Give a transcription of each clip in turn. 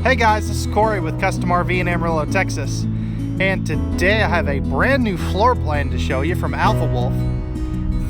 Hey guys, this is Corey with Custom RV in Amarillo, Texas. And today I have a brand new floor plan to show you from Alpha Wolf.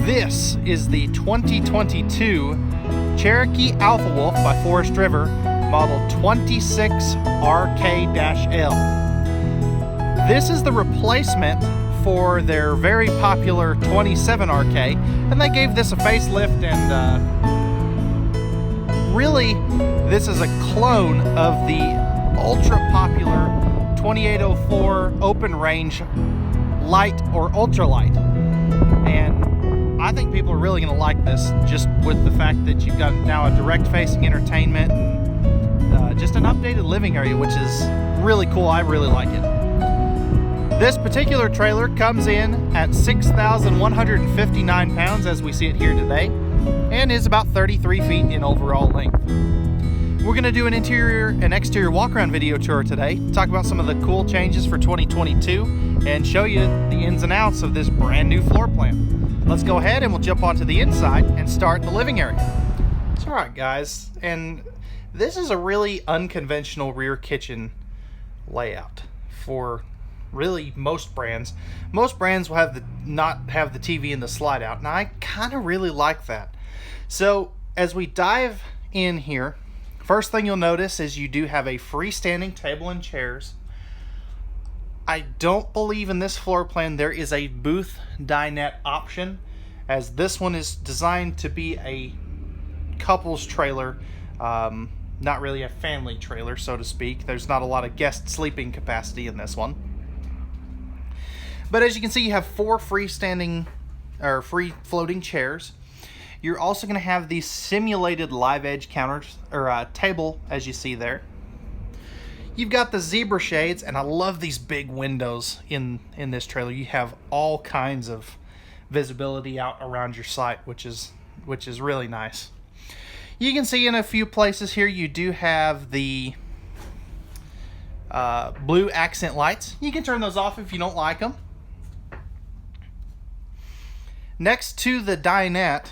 This is the 2022 Cherokee Alpha Wolf by Forest River, model 26RK-L. This is the replacement for their very popular 27RK, and they gave this a facelift, and really this is a clone of the ultra popular 2804 open range light or ultralight, and I think people are really going to like this, just with the fact that you've got now a direct facing entertainment and just an updated living area, which is really cool. I really like it. This particular trailer comes in at 6,159 pounds as we see it here today, and is about 33 feet in overall length. We're going to do an interior and exterior walk-around video tour today, talk about some of the cool changes for 2022, and show you the ins and outs of this brand new floor plan. Let's go ahead and we'll jump onto the inside and start in the living area. It's all right, guys, and this is a really unconventional rear kitchen layout for really most brands. Most brands will have not have the TV in the slide out, and I kind of really like that. So as we dive in here, first thing you'll notice is you do have a freestanding table and chairs. I don't believe in this floor plan there is a booth dinette option, as this one is designed to be a couples trailer, not really a family trailer, so to speak. There's not a lot of guest sleeping capacity in this one. But as you can see, you have 4 freestanding or free floating chairs. You're also going to have these simulated live edge counters or table, as you see there. You've got the zebra shades, and I love these big windows in this trailer. You have all kinds of visibility out around your site, which is really nice. You can see in a few places here you do have the blue accent lights. You can turn those off if you don't like them. Next to the dinette,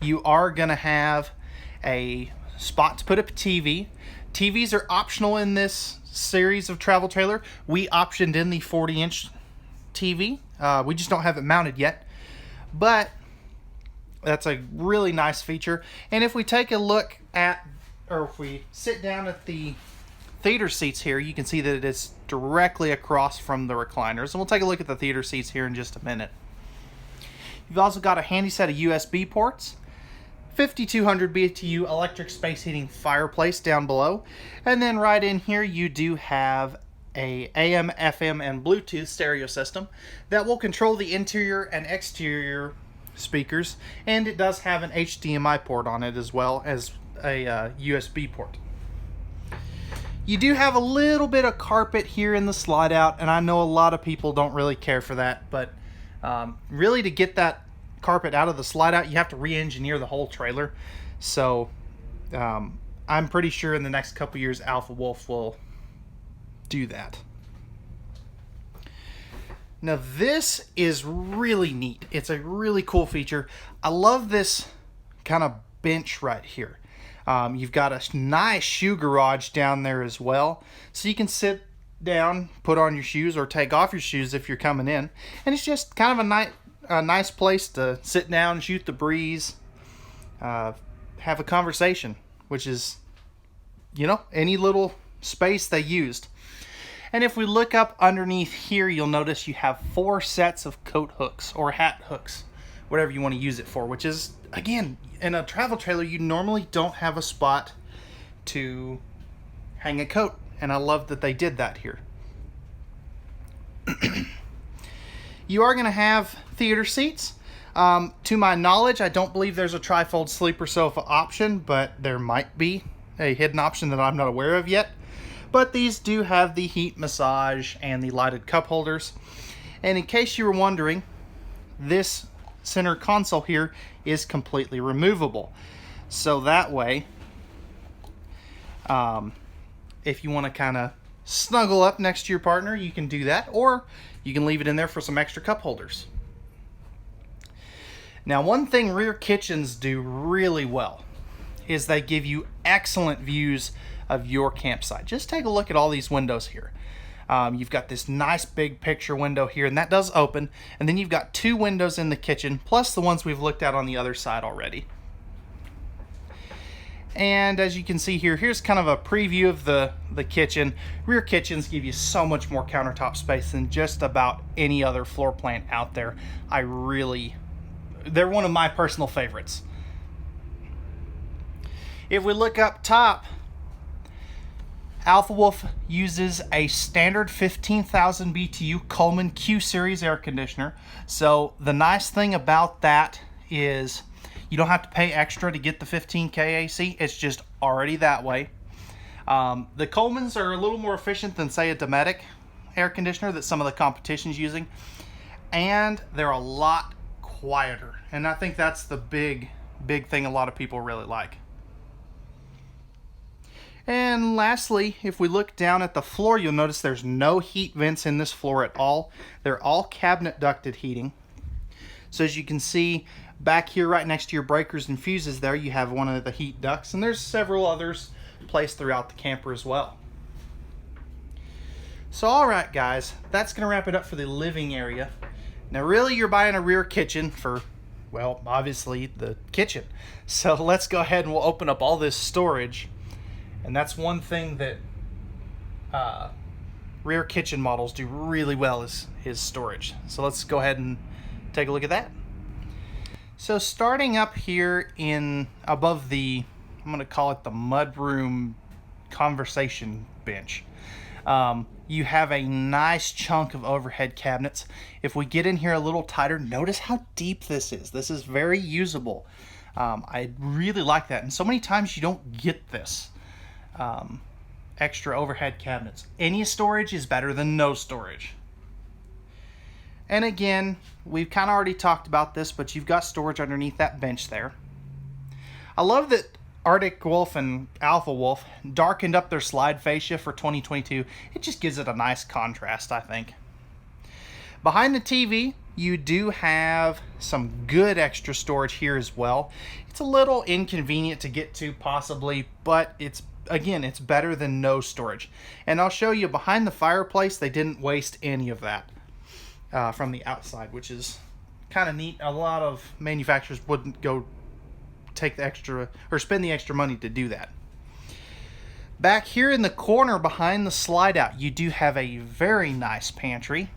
you are going to have a spot to put up a TV. TVs are optional in this series of travel trailer. We optioned in the 40-inch TV. We just don't have it mounted yet, but that's a really nice feature. And if we take a look at, or if we sit down at the theater seats here, you can see that it is directly across from the recliners. And we'll take a look at the theater seats here in just a minute. You've also got a handy set of USB ports, 5200 BTU electric space heating fireplace down below, and then right in here you do have a AM, FM, and Bluetooth stereo system that will control the interior and exterior speakers, and it does have an HDMI port on it as well as a USB port. You do have a little bit of carpet here in the slide out, and I know a lot of people don't really care for that, but really, to get that carpet out of the slide out, you have to re-engineer the whole trailer. So I'm pretty sure in the next couple years Alpha Wolf will do that. Now this is really neat. It's a really cool feature. I love this kind of bench right here. You've got a nice shoe garage down there as well, so you can sit down, put on your shoes, or take off your shoes if you're coming in, and it's just kind of a nice place to sit down, shoot the breeze, have a conversation, which is, you know, any little space they used. And if we look up underneath here, you'll notice you have 4 sets of coat hooks or hat hooks, whatever you want to use it for, which is, again, in a travel trailer you normally don't have a spot to hang a coat. And I love that they did that here. You are going to have theater seats. To my knowledge, I don't believe there's a trifold sleeper sofa option, but there might be a hidden option that I'm not aware of yet. But these do have the heat massage and the lighted cup holders. And in case you were wondering, this center console here is completely removable. So that way, if you want to kind of snuggle up next to your partner, you can do that, or you can leave it in there for some extra cup holders. Now, one thing rear kitchens do really well is they give you excellent views of your campsite. Just take a look at all these windows here. You've got this nice big picture window here, and that does open, and then you've got 2 windows in the kitchen, plus the ones we've looked at on the other side already. And as you can see here, here's kind of a preview of the kitchen. Rear kitchens give you so much more countertop space than just about any other floor plan out there. They're one of my personal favorites. If we look up top, Alpha Wolf uses a standard 15,000 BTU Coleman Q Series air conditioner. So the nice thing about that is you don't have to pay extra to get the 15K AC. It's just already that way. The Colemans are a little more efficient than, say, a Dometic air conditioner that some of the competition's using. And they're a lot quieter. And I think that's the big thing a lot of people really like. And lastly, if we look down at the floor, you'll notice there's no heat vents in this floor at all. They're all cabinet ducted heating. So as you can see back here right next to your breakers and fuses there, you have one of the heat ducts, and there's several others placed throughout the camper as well. So alright guys, that's going to wrap it up for the living area. Now really you're buying a rear kitchen for, well, obviously the kitchen. So let's go ahead and we'll open up all this storage. And that's one thing that rear kitchen models do really well is storage. So let's go ahead and take a look at that. So starting up here above the, I'm going to call it the mudroom conversation bench, you have a nice chunk of overhead cabinets. If we get in here a little tighter, notice how deep this is. This is very usable. I really like that. And so many times you don't get this. Extra overhead cabinets. Any storage is better than no storage. And again, we've kind of already talked about this, but you've got storage underneath that bench there. I love that Arctic Wolf and Alpha Wolf darkened up their slide fascia for 2022. It just gives it a nice contrast, I think. Behind the TV, you do have some good extra storage here as well. It's a little inconvenient to get to possibly, but it's better than no storage. And I'll show you behind the fireplace, they didn't waste any of that from the outside, which is kind of neat. A lot of manufacturers wouldn't go take the extra or spend the extra money to do that. Back here in the corner behind the slide out, you do have a very nice pantry.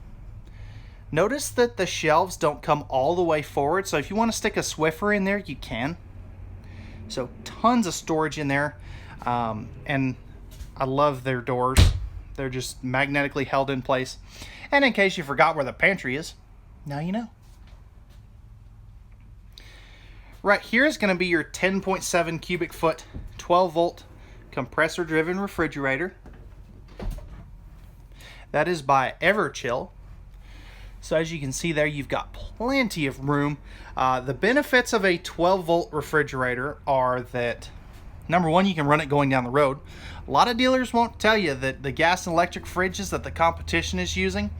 Notice that the shelves don't come all the way forward, so if you want to stick a Swiffer in there, you can. So tons of storage in there. And I love their doors. They're just magnetically held in place. And in case you forgot where the pantry is, now you know. Right here is going to be your 10.7 cubic foot, 12 volt compressor driven refrigerator. That is by Everchill. So as you can see there, you've got plenty of room. The benefits of a 12 volt refrigerator are that, number one, you can run it going down the road. A lot of dealers won't tell you that the gas and electric fridges that the competition is using,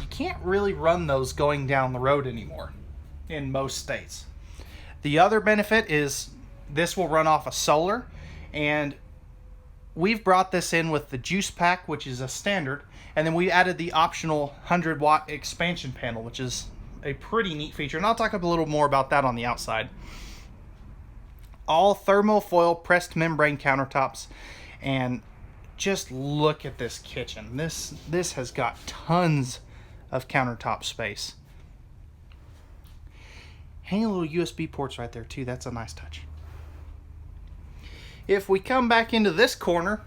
you can't really run those going down the road anymore in most states. The other benefit is this will run off of solar, and we've brought this in with the juice pack, which is a standard, and then we added the optional 100 watt expansion panel, which is a pretty neat feature, and I'll talk a little more about that on the outside. All thermofoil pressed membrane countertops, and just look at this kitchen. This has got tons of countertop space. Hanging little USB ports right there too. That's a nice touch. If we come back into this corner,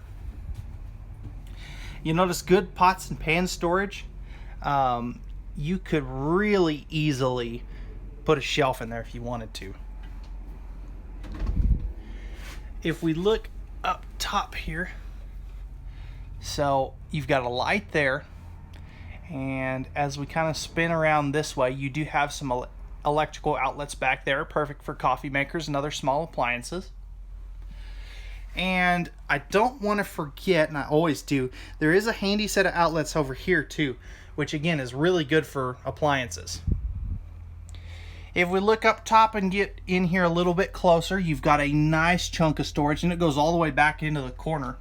you notice good pots and pan storage. You could really easily put a shelf in there if you wanted to. If we look up top here, so you've got a light there, and as we kind of spin around this way, you do have some electrical outlets back there, perfect for coffee makers and other small appliances. And I don't want to forget, and I always do, there is a handy set of outlets over here too, which again is really good for appliances. If we look up top and get in here a little bit closer, you've got a nice chunk of storage, and it goes all the way back into the corner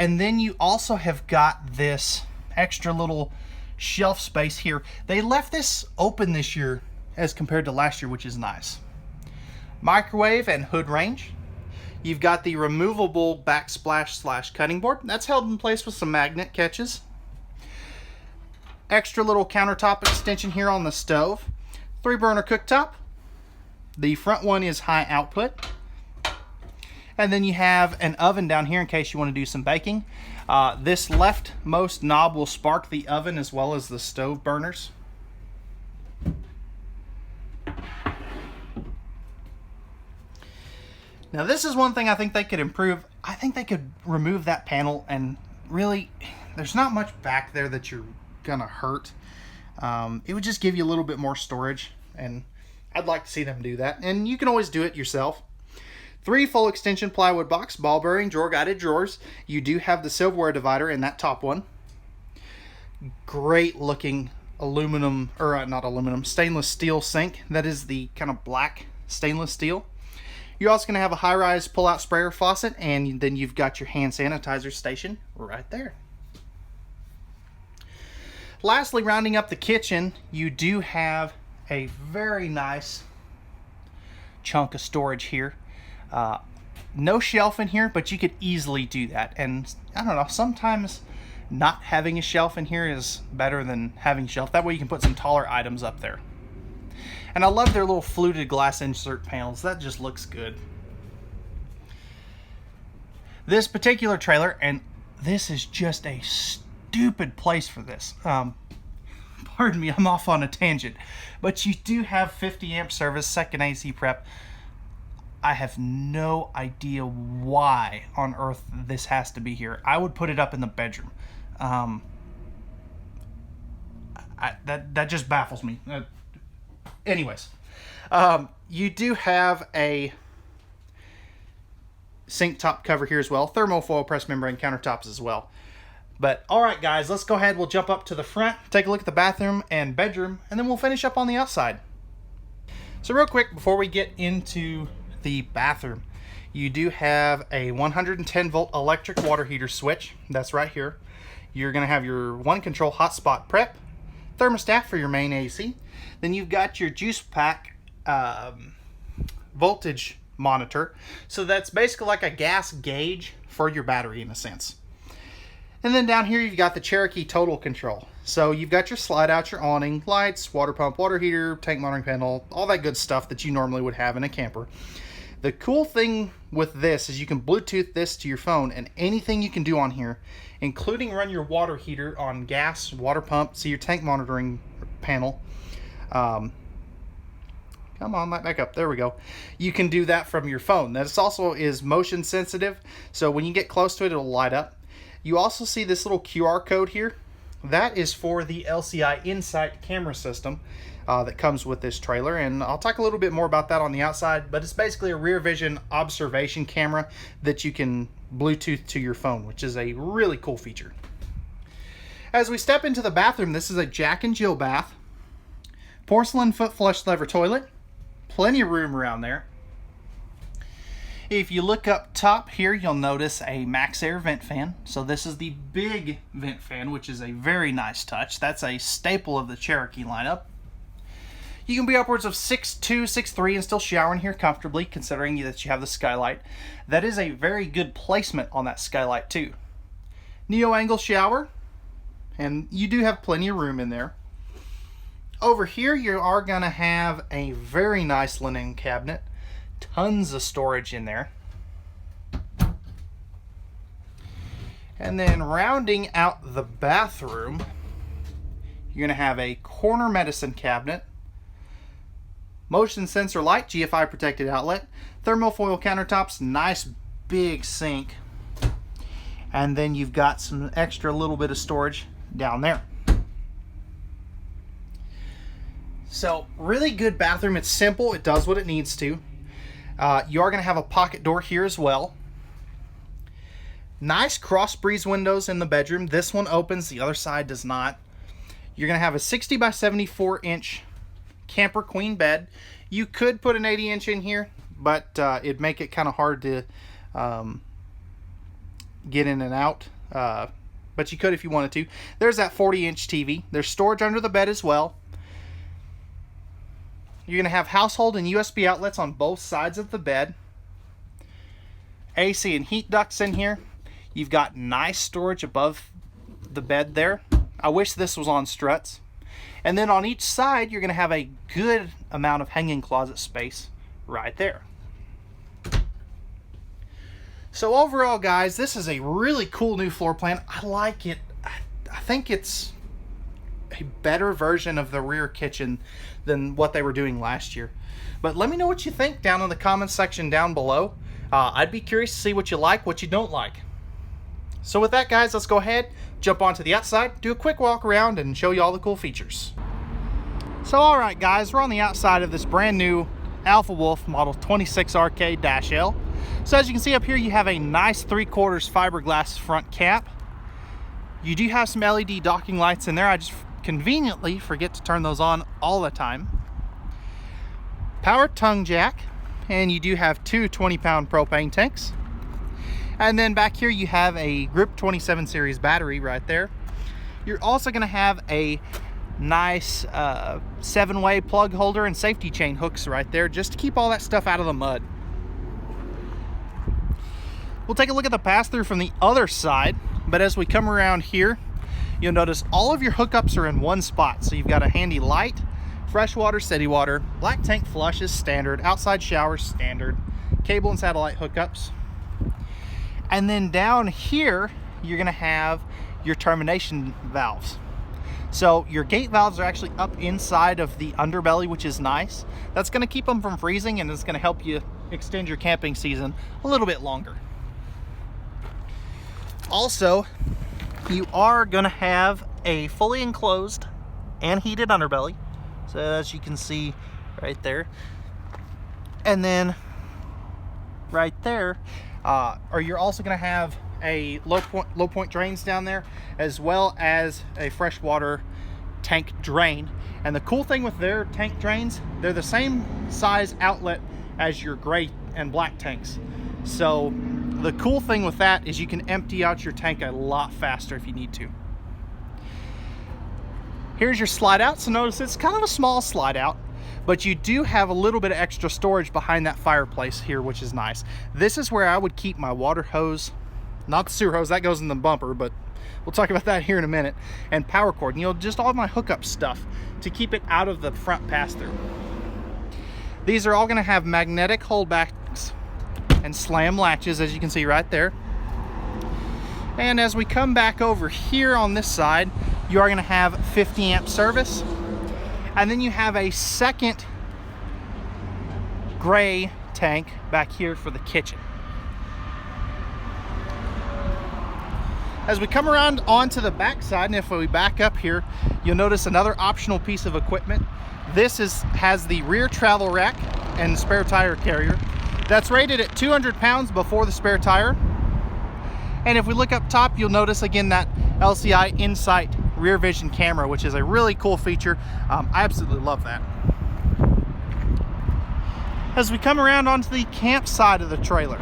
And then you also have got this extra little shelf space here. They left this open this year as compared to last year, which is nice. Microwave and hood range. You've got the removable backsplash / cutting board. That's held in place with some magnet catches. Extra little countertop extension here on the stove. 3-burner cooktop. The front one is high output. And then you have an oven down here in case you want to do some baking. This leftmost knob will spark the oven as well as the stove burners. Now this is one thing I think they could improve. I think they could remove that panel, and really, there's not much back there that you're gonna hurt. It would just give you a little bit more storage, and I'd like to see them do that. And you can always do it yourself. 3 full extension plywood box, ball bearing, drawer guided drawers. You do have the silverware divider in that top one. Great looking aluminum, or not aluminum, stainless steel sink. That is the kind of black stainless steel. You're also going to have a high-rise pull-out sprayer faucet, and then you've got your hand sanitizer station right there. Lastly, rounding up the kitchen, you do have a very nice chunk of storage here. No shelf in here, but you could easily do that. And I don't know, sometimes not having a shelf in here is better than having a shelf. That way you can put some taller items up there. And I love their little fluted glass insert panels. That just looks good. This particular trailer, and this is just a stupid place for this. Pardon me, I'm off on a tangent. But you do have 50 amp service, second AC prep. I have no idea why on earth this has to be here. I would put it up in the bedroom. That just baffles me. Anyways, you do have a sink top cover here as well. Thermofoil press membrane countertops as well. But all right, guys, let's go ahead. We'll jump up to the front, take a look at the bathroom and bedroom, and then we'll finish up on the outside. So real quick, before we get into the bathroom, you do have a 110 volt electric water heater switch. That's right here. You're going to have your one control hotspot prep, thermostat for your main AC. Then you've got your juice pack voltage monitor. So that's basically like a gas gauge for your battery in a sense. And then down here you've got the Cherokee total control. So you've got your slide out, your awning, lights, water pump, water heater, tank monitoring panel, all that good stuff that you normally would have in a camper. The cool thing with this is you can Bluetooth this to your phone, and anything you can do on here, including run your water heater on gas, water pump, see your tank monitoring panel. Come on, light back up. There we go. You can do that from your phone. This also is motion sensitive, so when you get close to it, it'll light up. You also see this little QR code here. That is for the LCI Insight camera system that comes with this trailer, and I'll talk a little bit more about that on the outside, but it's basically a rear vision observation camera that you can Bluetooth to your phone, which is a really cool feature. As we step into the bathroom, this is a Jack and Jill bath. Porcelain foot flush lever toilet. Plenty of room around there. If you look up top here, you'll notice a Max Air vent fan. So this is the big vent fan, which is a very nice touch. That's a staple of the Cherokee lineup. You can be upwards of 6'2", 6'3", and still shower in here comfortably, considering that you have the skylight. That is a very good placement on that skylight too. Neo-angle shower, and you do have plenty of room in there. Over here, you are going to have a very nice linen cabinet. Tons of storage in there. And then rounding out the bathroom, you're going to have a corner medicine cabinet, motion sensor light, GFI protected outlet, thermofoil countertops, nice big sink, and then you've got some extra little bit of storage down there. So really good bathroom. It's simple. It does what it needs to. You are going to have a pocket door here as well. Nice cross breeze windows in the bedroom. This one opens, the other side does not. You're going to have a 60 by 74 inch camper queen bed. You could put an 80 inch in here, but it'd make it kind of hard to get in and out, but you could if you wanted to. There's that 40-inch TV. There's storage under the bed as well. You're going to have household and USB outlets on both sides of the bed. AC and heat ducts in here. You've got nice storage above the bed there. I wish this was on struts. And then on each side, you're going to have a good amount of hanging closet space right there. So overall, guys, this is a really cool new floor plan. I like it. I think it's a better version of the rear kitchen than what they were doing last year. But let me know what you think down in the comments section down below. I'd be curious to see what you like, what you don't like. So with that, guys, let's go ahead, jump onto the outside, do a quick walk around, and show you all the cool features. So alright, guys, we're on the outside of this brand new Alpha Wolf model 26RK-L. So as you can see up here, you have a nice 3/4 fiberglass front cap. You do have some LED docking lights in there. I just conveniently forget to turn those on all the time. Power tongue jack, and you do have two 20-pound propane tanks. And then back here you have a Grip 27 series battery right there. You're also going to have a nice 7-way plug holder and safety chain hooks right there, just to keep all that stuff out of the mud. We'll take a look at the pass-through from the other side, but as we come around here, you'll notice all of your hookups are in one spot. So you've got a handy light, fresh water, city water, black tank flush is standard, outside showers standard, cable and satellite hookups. And then down here, you're gonna have your termination valves. So your gate valves are actually up inside of the underbelly, which is nice. That's gonna keep them from freezing, and it's gonna help you extend your camping season a little bit longer. Also, you are gonna have a fully enclosed and heated underbelly. So as you can see right there. And then right there, or you're also gonna have a low point drains down there, as well as a freshwater tank drain. And the cool thing with their tank drains, they're the same size outlet as your gray and black tanks. So the cool thing with that is you can empty out your tank a lot faster if you need to. Here's your slide out. So notice it's kind of a small slide out, but you do have a little bit of extra storage behind that fireplace here, which is nice. This is where I would keep my water hose, not the sewer hose, that goes in the bumper, but we'll talk about that here in a minute, and power cord, and just all my hookup stuff to keep it out of the front pass-through. These are all going to have magnetic holdbacks and slam latches, as you can see right there. And as we come back over here on this side, you are going to have 50 amp service, and then you have a second gray tank back here for the kitchen. As we come around onto the back side, and if we back up here, you'll notice another optional piece of equipment. This has the rear travel rack and spare tire carrier. That's rated at 200 pounds before the spare tire. And if we look up top, you'll notice again that LCI Insight rear vision camera, which is a really cool feature. I absolutely love that. As we come around onto the camp side of the trailer,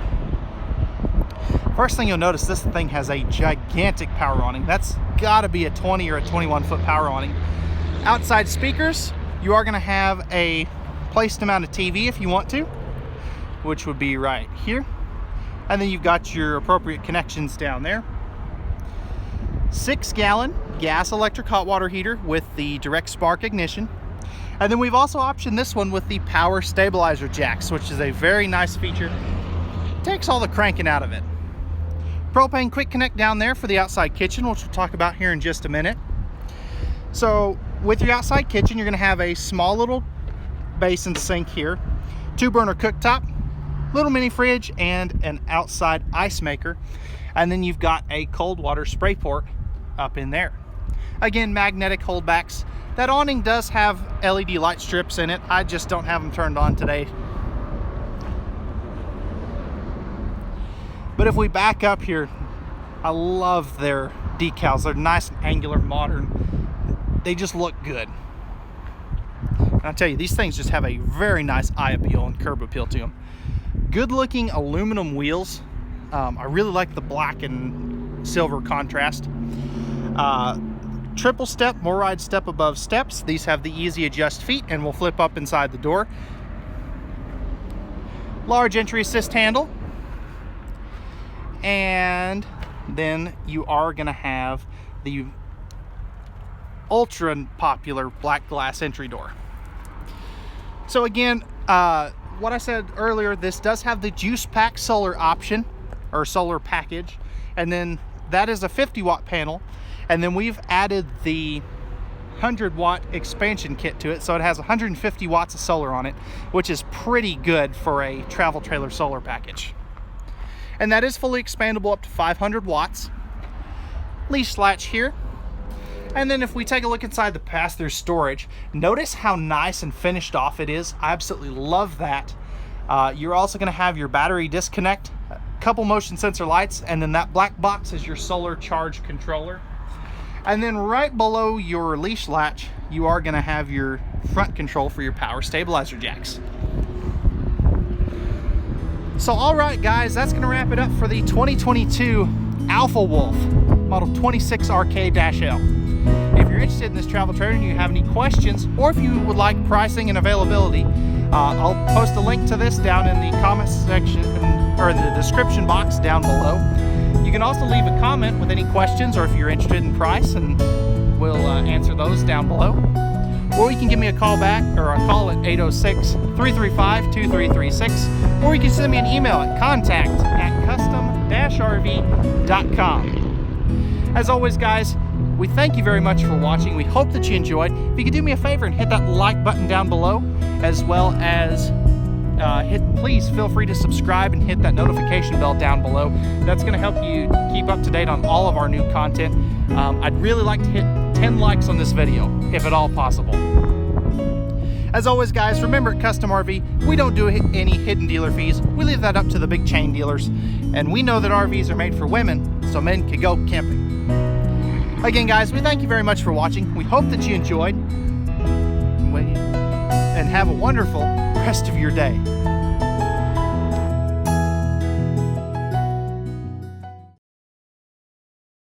first thing you'll notice, this thing has a gigantic power awning. That's got to be a 20 or a 21 foot power awning. Outside speakers, you are going to have a place to mount a TV if you want to, which would be right here. And then you've got your appropriate connections down there. 6-gallon gas electric hot water heater with the direct spark ignition. And then we've also optioned this one with the power stabilizer jacks, which is a very nice feature. Takes all the cranking out of it. Propane quick connect down there for the outside kitchen, which we'll talk about here in just a minute. So with your outside kitchen, you're going to have a small little basin sink here, 2-burner cooktop, little mini fridge, and an outside ice maker. And then you've got a cold water spray port up in there. Again, magnetic holdbacks. That awning does have LED light strips in it. I just don't have them turned on today. But if we back up here, I love their decals. They're nice and angular, modern. They just look good. And I'll tell you, these things just have a very nice eye appeal and curb appeal to them. Good looking aluminum wheels. I really like the black and silver contrast. Triple step, more ride step above steps. These have the easy adjust feet and will flip up inside the door. Large entry assist handle. And then you are going to have the ultra popular black glass entry door. So again, what I said earlier, this does have the juice pack solar option or solar package, and then that is a 50-watt panel, and then we've added the 100-watt expansion kit to it, so it has 150 watts of solar on it, which is pretty good for a travel trailer solar package. And that is fully expandable up to 500 watts. Leash latch here. And then if we take a look inside the pass-through storage, notice how nice and finished off it is. I absolutely love that. You're also going to have your battery disconnect, a couple motion sensor lights, and then that black box is your solar charge controller. And then right below your leash latch, you are going to have your front control for your power stabilizer jacks. So all right guys, that's going to wrap it up for the 2022 Alpha Wolf model 26RK-L. If you're interested in this travel trailer and you have any questions, or if you would like pricing and availability, I'll post a link to this down in the comments section or in the description box down below. You can also leave a comment with any questions or if you're interested in price, and we'll answer those down below. Or you can give me a call back or a call at 806-335-2336, or you can send me an email at contact@custom-rv.com. As always guys, we thank you very much for watching. We hope that you enjoyed. If you could do me a favor and hit that like button down below, as well as please feel free to subscribe and hit that notification bell down below. That's going to help you keep up to date on all of our new content. I'd really like to hit 10 likes on this video, if at all possible. As always guys, remember at Custom RV, we don't do any hidden dealer fees. We leave that up to the big chain dealers. And we know that RVs are made for women, so men can go camping. Again guys, we thank you very much for watching. We hope that you enjoyed, and have a wonderful rest of your day.